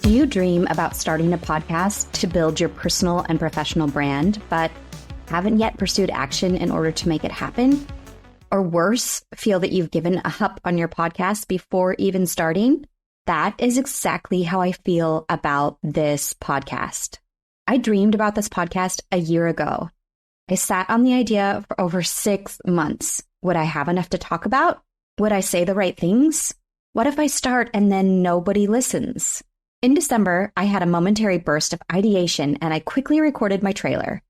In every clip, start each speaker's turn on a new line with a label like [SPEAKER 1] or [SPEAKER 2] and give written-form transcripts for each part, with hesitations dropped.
[SPEAKER 1] Do you dream about starting a podcast to build your personal and professional brand, but haven't yet pursued action in order to make it happen? Or worse, feel that you've given up on your podcast before even starting? That is exactly how I feel about this podcast. I dreamed about this podcast a year ago. I sat on the idea for over 6 months. Would I have enough to talk about? Would I say the right things? What if I start and then nobody listens? In December, I had a momentary burst of ideation and I quickly recorded my trailer.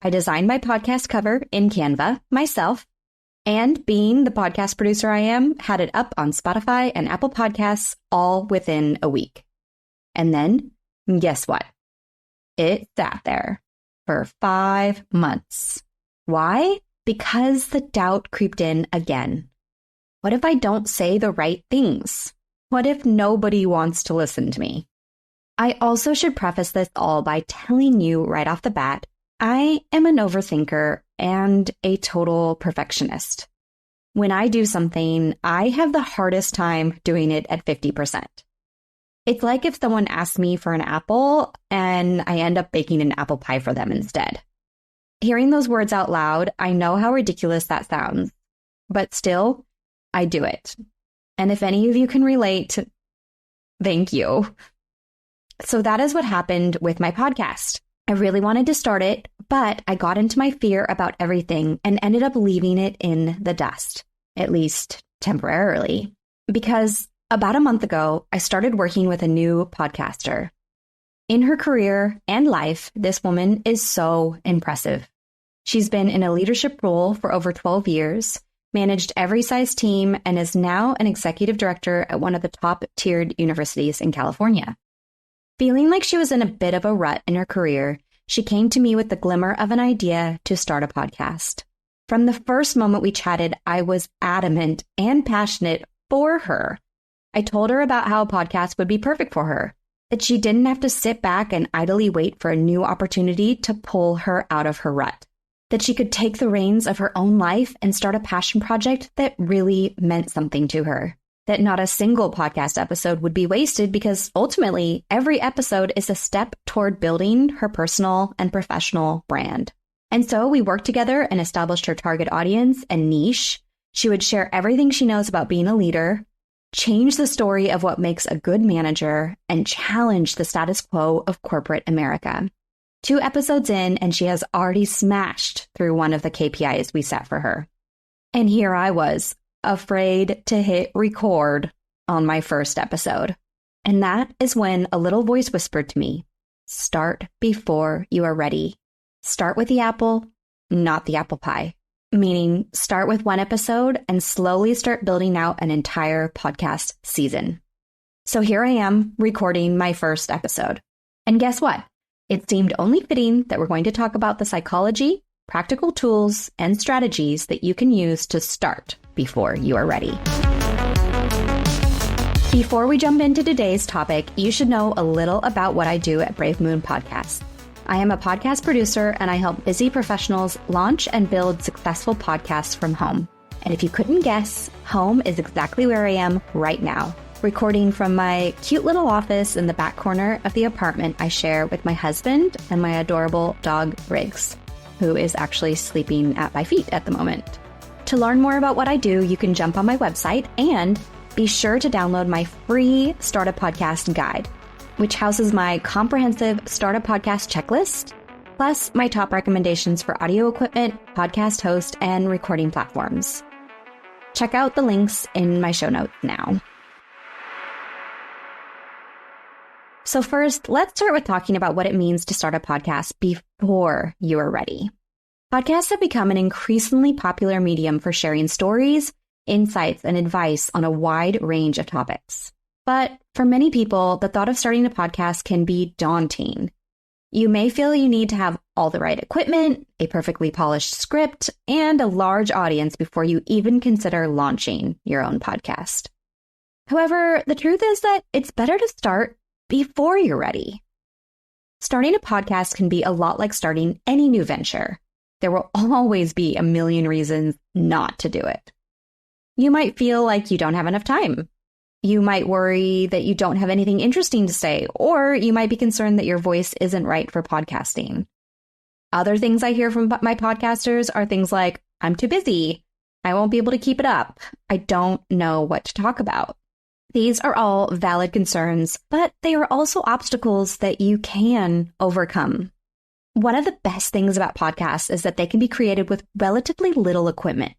[SPEAKER 1] I designed my podcast cover in Canva myself, and being the podcast producer I am, had it up on Spotify and Apple Podcasts all within a week. And then, guess what? It sat there for 5 months. Why? Because the doubt creeped in again. What if I don't say the right things? What if nobody wants to listen to me? I also should preface this all by telling you right off the bat, I am an overthinker and a total perfectionist. When I do something, I have the hardest time doing it at 50%. It's like if someone asked me for an apple and I end up baking an apple pie for them instead. Hearing those words out loud, I know how ridiculous that sounds, but still, I do it. And if any of you can relate, thank you. So that is what happened with my podcast. I really wanted to start it, but I got into my fear about everything and ended up leaving it in the dust, at least temporarily. Because about a month ago, I started working with a new podcaster. In her career and life, this woman is so impressive. She's been in a leadership role for over 12 years, managed every size team, and is now an executive director at one of the top-tiered universities in California. Feeling like she was in a bit of a rut in her career, she came to me with the glimmer of an idea to start a podcast. From the first moment we chatted, I was adamant and passionate for her. I told her about how a podcast would be perfect for her, that she didn't have to sit back and idly wait for a new opportunity to pull her out of her rut, that she could take the reins of her own life and start a passion project that really meant something to her. That not a single podcast episode would be wasted because ultimately every episode is a step toward building her personal and professional brand. And so we worked together and established her target audience and niche. She would share everything she knows about being a leader, change the story of what makes a good manager, and challenge the status quo of corporate America. 2 episodes in, and she has already smashed through one of the KPIs we set for her. And here I was, afraid to hit record on my first episode. And that is when a little voice whispered to me, start before you are ready. Start with the apple, not the apple pie. Meaning start with 1 episode and slowly start building out an entire podcast season. So here I am recording my first episode. And guess what? It seemed only fitting that we're going to talk about the psychology, practical tools, and strategies that you can use to start before you are ready. Before we jump into today's topic, you should know a little about what I do at Brave Moon Podcast. I am a podcast producer and I help busy professionals launch and build successful podcasts from home. And if you couldn't guess, home is exactly where I am right now, recording from my cute little office in the back corner of the apartment I share with my husband and my adorable dog, Riggs, who is actually sleeping at my feet at the moment. To learn more about what I do, you can jump on my website and be sure to download my free Startup Podcast Guide, which houses my comprehensive Startup Podcast checklist, plus my top recommendations for audio equipment, podcast host, and recording platforms. Check out the links in my show notes now. So first, let's start with talking about what it means to start a podcast before you are ready. Podcasts have become an increasingly popular medium for sharing stories, insights, and advice on a wide range of topics. But for many people, the thought of starting a podcast can be daunting. You may feel you need to have all the right equipment, a perfectly polished script, and a large audience before you even consider launching your own podcast. However, the truth is that it's better to start before you're ready. Starting a podcast can be a lot like starting any new venture. There will always be a million reasons not to do it. You might feel like you don't have enough time. You might worry that you don't have anything interesting to say, or you might be concerned that your voice isn't right for podcasting. Other things I hear from my podcasters are things like, I'm too busy. I won't be able to keep it up. I don't know what to talk about. These are all valid concerns, but they are also obstacles that you can overcome. One of the best things about podcasts is that they can be created with relatively little equipment.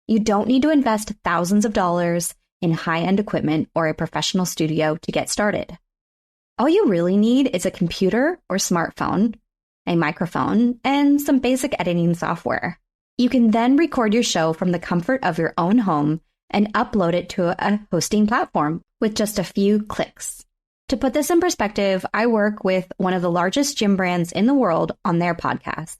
[SPEAKER 1] You don't need to invest thousands of dollars in high-end equipment or a professional studio to get started. All you really need is a computer or smartphone, a microphone, and some basic editing software. You can then record your show from the comfort of your own home and upload it to a hosting platform with just a few clicks. To put this in perspective, I work with one of the largest gym brands in the world on their podcast.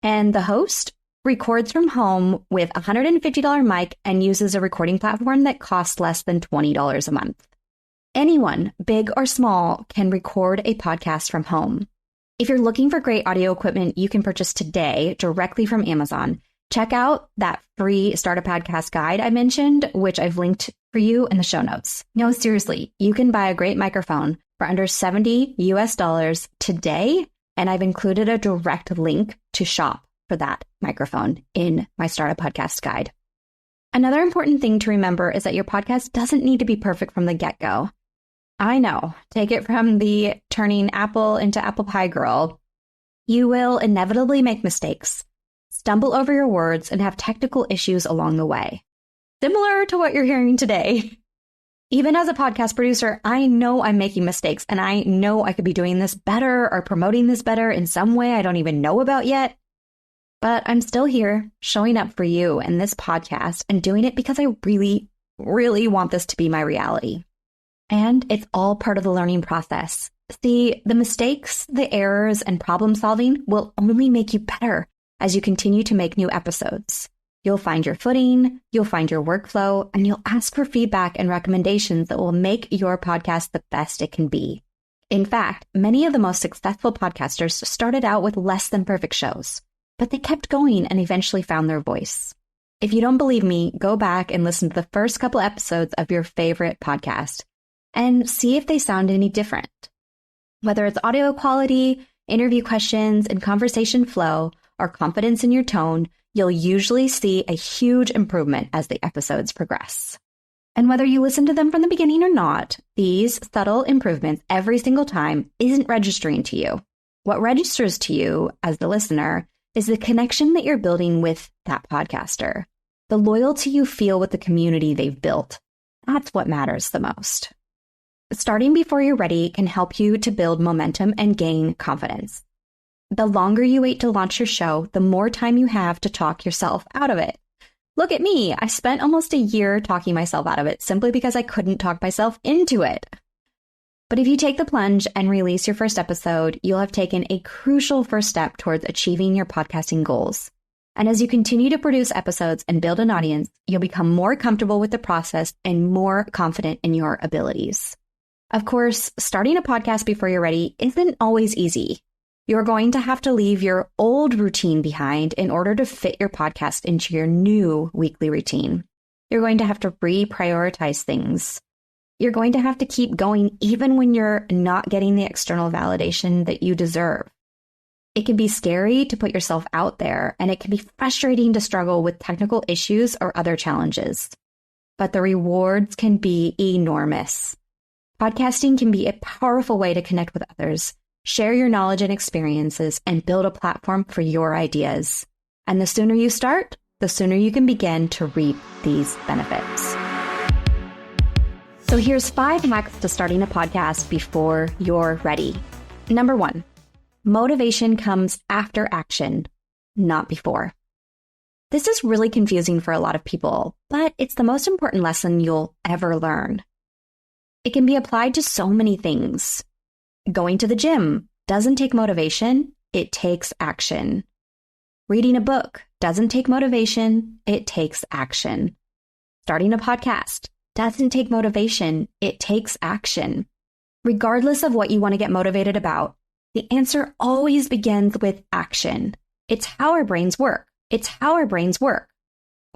[SPEAKER 1] And the host records from home with a $150 mic and uses a recording platform that costs less than $20 a month. Anyone, big or small, can record a podcast from home. If you're looking for great audio equipment you can purchase today directly from Amazon, check out that free Start a Podcast guide I mentioned, which I've linked for you in the show notes. No, seriously, you can buy a great microphone for under $70 US today, and I've included a direct link to shop for that microphone in my Start a Podcast guide. Another important thing to remember is that your podcast doesn't need to be perfect from the get-go. I know, take it from the turning apple into apple pie girl. You will inevitably make mistakes, stumble over your words, and have technical issues along the way. Similar to what you're hearing today. Even as a podcast producer, I know I'm making mistakes, and I know I could be doing this better or promoting this better in some way I don't even know about yet. But I'm still here, showing up for you in this podcast and doing it because I really, really want this to be my reality. And it's all part of the learning process. See, the mistakes, the errors, and problem solving will only make you better as you continue to make new episodes. You'll find your footing, you'll find your workflow, and you'll ask for feedback and recommendations that will make your podcast the best it can be. In fact, many of the most successful podcasters started out with less than perfect shows, but they kept going and eventually found their voice. If you don't believe me, go back and listen to the first couple episodes of your favorite podcast and see if they sound any different. Whether it's audio quality, interview questions, and conversation flow, or confidence in your tone, you'll usually see a huge improvement as the episodes progress. And whether you listen to them from the beginning or not, these subtle improvements every single time isn't registering to you. What registers to you as the listener is the connection that you're building with that podcaster, the loyalty you feel with the community they've built. That's what matters the most. Starting before you're ready can help you to build momentum and gain confidence. The longer you wait to launch your show, the more time you have to talk yourself out of it. Look at me. I spent almost a year talking myself out of it simply because I couldn't talk myself into it. But if you take the plunge and release your first episode, you'll have taken a crucial first step towards achieving your podcasting goals. And as you continue to produce episodes and build an audience, you'll become more comfortable with the process and more confident in your abilities. Of course, starting a podcast before you're ready isn't always easy. You're going to have to leave your old routine behind in order to fit your podcast into your new weekly routine. You're going to have to reprioritize things. You're going to have to keep going even when you're not getting the external validation that you deserve. It can be scary to put yourself out there, and it can be frustrating to struggle with technical issues or other challenges. But the rewards can be enormous. Podcasting can be a powerful way to connect with others, share your knowledge and experiences, and build a platform for your ideas. And the sooner you start, the sooner you can begin to reap these benefits. So here's 5 hacks to starting a podcast before you're ready. Number 1, motivation comes after action, not before. This is really confusing for a lot of people, but it's the most important lesson you'll ever learn. It can be applied to so many things. Going to the gym doesn't take motivation, it takes action. Reading a book doesn't take motivation, it takes action. Starting a podcast doesn't take motivation, it takes action. Regardless of what you want to get motivated about, the answer always begins with action. It's how our brains work.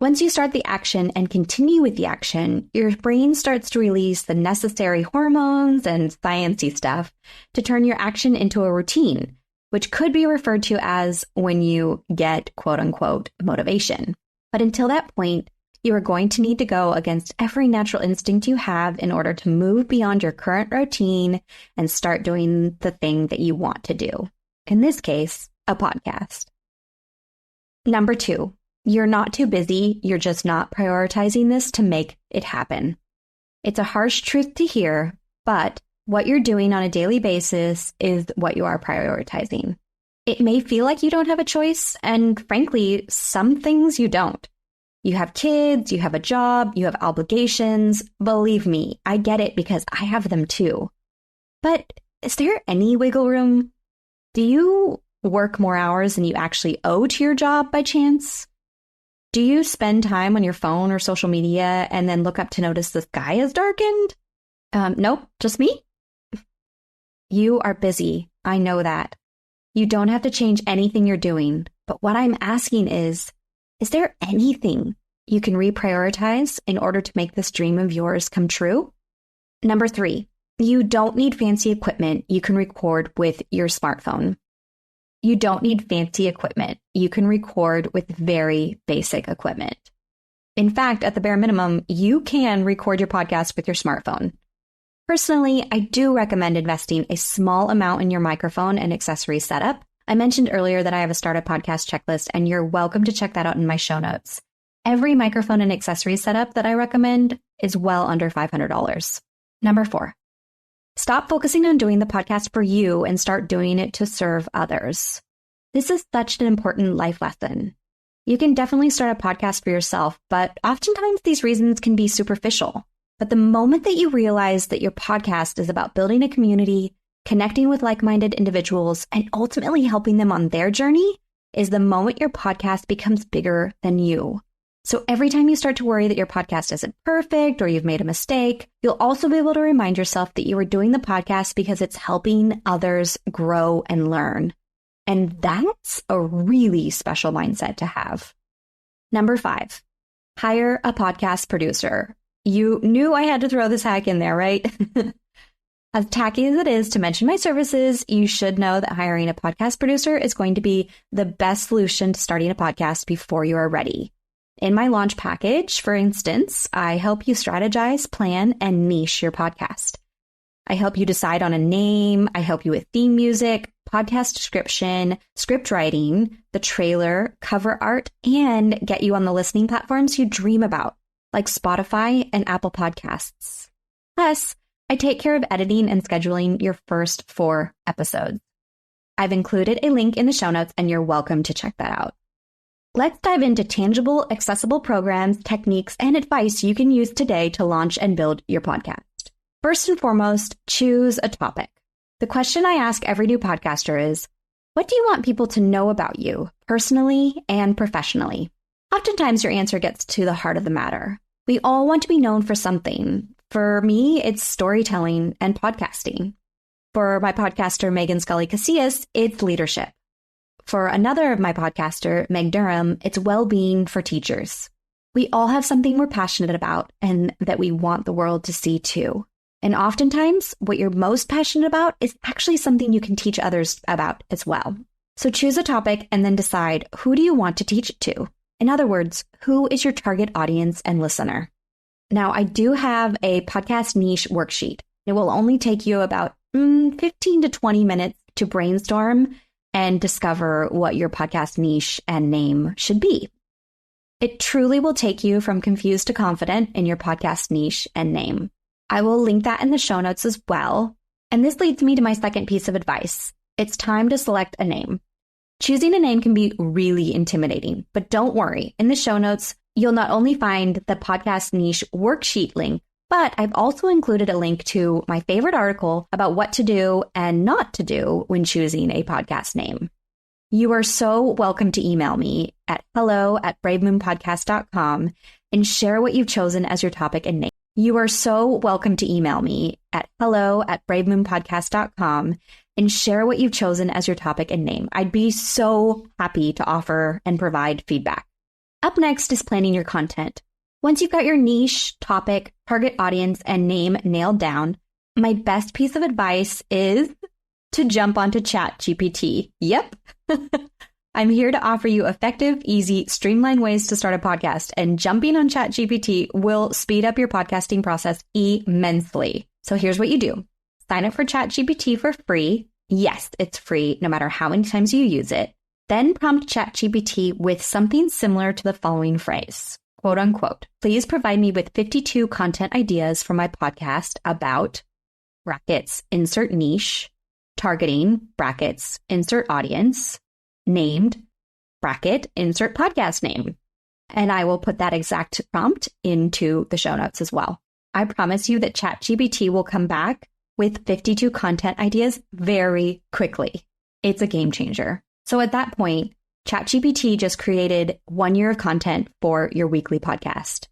[SPEAKER 1] Once you start the action and continue with the action, your brain starts to release the necessary hormones and sciencey stuff to turn your action into a routine, which could be referred to as when you get quote unquote motivation. But until that point, you are going to need to go against every natural instinct you have in order to move beyond your current routine and start doing the thing that you want to do. In this case, a podcast. Number 2. You're not too busy, you're just not prioritizing this to make it happen. It's a harsh truth to hear, but what you're doing on a daily basis is what you are prioritizing. It may feel like you don't have a choice, and frankly, some things you don't. You have kids, you have a job, you have obligations. Believe me, I get it because I have them too. But is there any wiggle room? Do you work more hours than you actually owe to your job by chance? Do you spend time on your phone or social media and then look up to notice the sky has darkened? Nope, just me. You are busy. I know that. You don't have to change anything you're doing. But what I'm asking is there anything you can reprioritize in order to make this dream of yours come true? Number 3, you don't need fancy equipment you can record with your smartphone. You don't need fancy equipment. You can record with very basic equipment. In fact, at the bare minimum, you can record your podcast with your smartphone. Personally, I do recommend investing a small amount in your microphone and accessory setup. I mentioned earlier that I have a startup podcast checklist, and you're welcome to check that out in my show notes. Every microphone and accessory setup that I recommend is well under $500. Number 4. Stop focusing on doing the podcast for you and start doing it to serve others. This is such an important life lesson. You can definitely start a podcast for yourself, but oftentimes these reasons can be superficial. But the moment that you realize that your podcast is about building a community, connecting with like-minded individuals, and ultimately helping them on their journey is the moment your podcast becomes bigger than you. So every time you start to worry that your podcast isn't perfect or you've made a mistake, you'll also be able to remind yourself that you are doing the podcast because it's helping others grow and learn. And that's a really special mindset to have. Number 5, hire a podcast producer. You knew I had to throw this hack in there, right? As tacky as it is to mention my services, you should know that hiring a podcast producer is going to be the best solution to starting a podcast before you are ready. In my launch package, for instance, I help you strategize, plan, and niche your podcast. I help you decide on a name. I help you with theme music, podcast description, script writing, the trailer, cover art, and get you on the listening platforms you dream about, like Spotify and Apple Podcasts. Plus, I take care of editing and scheduling your first 4 episodes. I've included a link in the show notes, and you're welcome to check that out. Let's dive into tangible, accessible programs, techniques, and advice you can use today to launch and build your podcast. First and foremost, choose a topic. The question I ask every new podcaster is, what do you want people to know about you, personally and professionally? Oftentimes, your answer gets to the heart of the matter. We all want to be known for something. For me, it's storytelling and podcasting. For my podcaster, Megan Scully Casillas, it's leadership. For another of my podcaster, Meg Durham, it's well-being for teachers. We all have something we're passionate about and that we want the world to see too. And oftentimes, what you're most passionate about is actually something you can teach others about as well. So choose a topic and then decide, who do you want to teach it to? In other words, who is your target audience and listener? Now, I do have a podcast niche worksheet. It will only take you about 15 to 20 minutes to brainstorm and discover what your podcast niche and name should be. It truly will take you from confused to confident in your podcast niche and name. I will link that in the show notes as well. And this leads me to my second piece of advice. It's time to select a name. Choosing a name can be really intimidating, but don't worry. In the show notes, you'll not only find the podcast niche worksheet link, but I've also included a link to my favorite article about what to do and not to do when choosing a podcast name. You are so welcome to email me at hello@bravemoonpodcast.com and share what you've chosen as your topic and name. You are so welcome to email me at hello@bravemoonpodcast.com and share what you've chosen as your topic and name. I'd be so happy to offer and provide feedback. Up next is planning your content. Once you've got your niche, topic, target audience, and name nailed down, my best piece of advice is to jump onto ChatGPT. Yep. I'm here to offer you effective, easy, streamlined ways to start a podcast, and jumping on ChatGPT will speed up your podcasting process immensely. So here's what you do. Sign up for ChatGPT for free. Yes, it's free no matter how many times you use it. Then prompt ChatGPT with something similar to the following phrase, quote unquote, please provide me with 52 content ideas for my podcast about brackets, insert niche, targeting, brackets, insert audience, named, bracket, insert podcast name. And I will put that exact prompt into the show notes as well. I promise you that ChatGPT will come back with 52 content ideas very quickly. It's a game changer. So at that point, ChatGPT just created 1 year of content for your weekly podcast.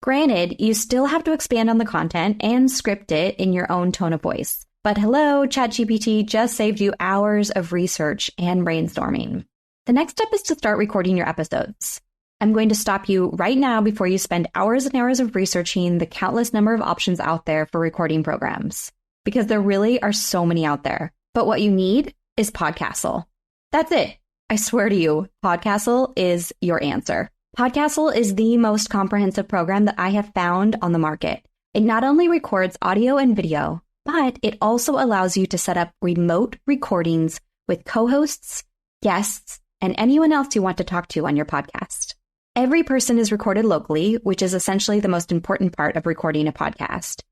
[SPEAKER 1] Granted, you still have to expand on the content and script it in your own tone of voice. But hello, ChatGPT just saved you hours of research and brainstorming. The next step is to start recording your episodes. I'm going to stop you right now before you spend hours and hours of researching the countless number of options out there for recording programs, because there really are so many out there. But what you need is Podcastle. That's it. I swear to you, Podcastle is your answer. Podcastle is the most comprehensive program that I have found on the market. It not only records audio and video, but it also allows you to set up remote recordings with co-hosts, guests, and anyone else you want to talk to on your podcast. Every person is recorded locally, which is essentially the most important part of recording a podcast.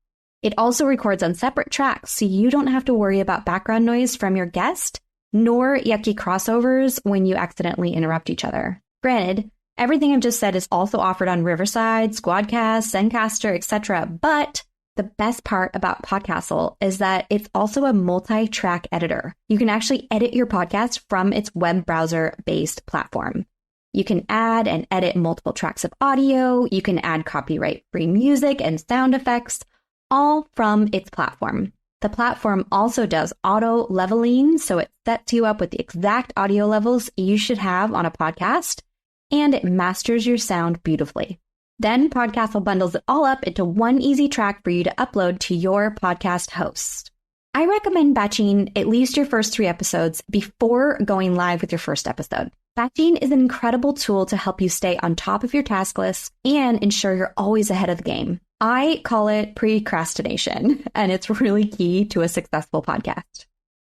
[SPEAKER 1] It also records on separate tracks, so you don't have to worry about background noise from your guest, nor yucky crossovers when you accidentally interrupt each other. Granted, everything I've just said is also offered on Riverside, Squadcast, Zencaster, etc., but the best part about Podcastle is that it's also a multi-track editor. You can actually edit your podcast from its web browser-based platform. You can add and edit multiple tracks of audio. You can add copyright-free music and sound effects, all from its platform. The platform also does auto leveling, so it sets you up with the exact audio levels you should have on a podcast, and it masters your sound beautifully. Then Podcastle bundles it all up into one easy track for you to upload to your podcast host. I recommend batching at least your first 3 episodes before going live with your first episode. Batching is an incredible tool to help you stay on top of your task list and ensure you're always ahead of the game. I call it precrastination, and it's really key to a successful podcast.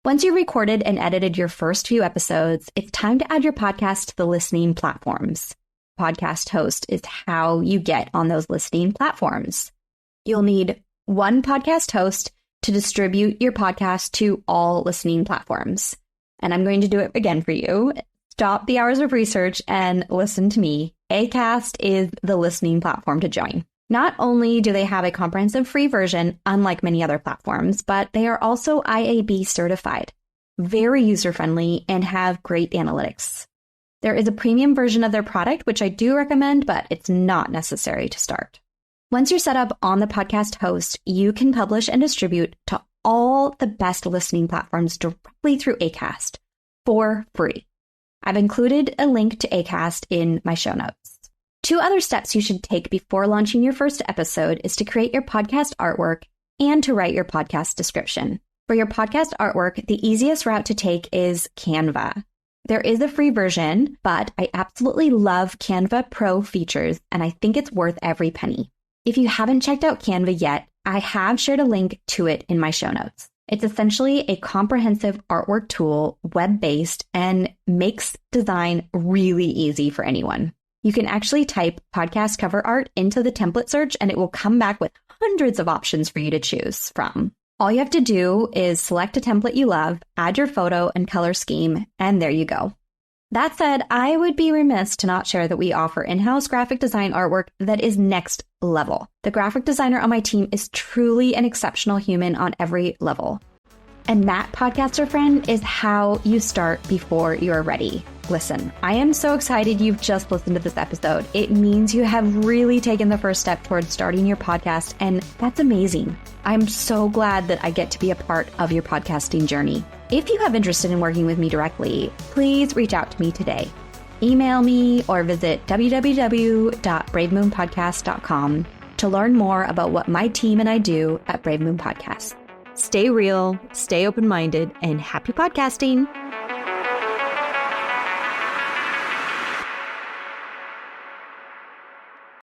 [SPEAKER 1] Once you've recorded and edited your first few episodes, it's time to add your podcast to the listening platforms. Podcast host is how you get on those listening platforms. You'll need one podcast host to distribute your podcast to all listening platforms. And I'm going to do it again for you. Stop the hours of research and listen to me. Acast is the listening platform to join. Not only do they have a comprehensive free version, unlike many other platforms, but they are also IAB certified, very user-friendly, and have great analytics. There is a premium version of their product, which I do recommend, but it's not necessary to start. Once you're set up on the podcast host, you can publish and distribute to all the best listening platforms directly through Acast for free. I've included a link to Acast in my show notes. 2 other steps you should take before launching your first episode is to create your podcast artwork and to write your podcast description. For your podcast artwork, the easiest route to take is Canva. There is a free version, but I absolutely love Canva Pro features, and I think it's worth every penny. If you haven't checked out Canva yet, I have shared a link to it in my show notes. It's essentially a comprehensive artwork tool, web-based, and makes design really easy for anyone. You can actually type podcast cover art into the template search, and it will come back with hundreds of options for you to choose from. All you have to do is select a template you love, add your photo and color scheme, and there you go. That said, I would be remiss to not share that we offer in-house graphic design artwork that is next level. The graphic designer on my team is truly an exceptional human on every level. And that, podcaster friend, is how you start before you're ready. Listen, I am so excited you've just listened to this episode. It means you have really taken the first step towards starting your podcast, and that's amazing. I'm so glad that I get to be a part of your podcasting journey. If you have interest in working with me directly, please reach out to me today. email me or visit www.bravemoonpodcast.com to learn more about what my team and I do at Brave Moon Podcast. Stay real, stay open-minded, and happy podcasting.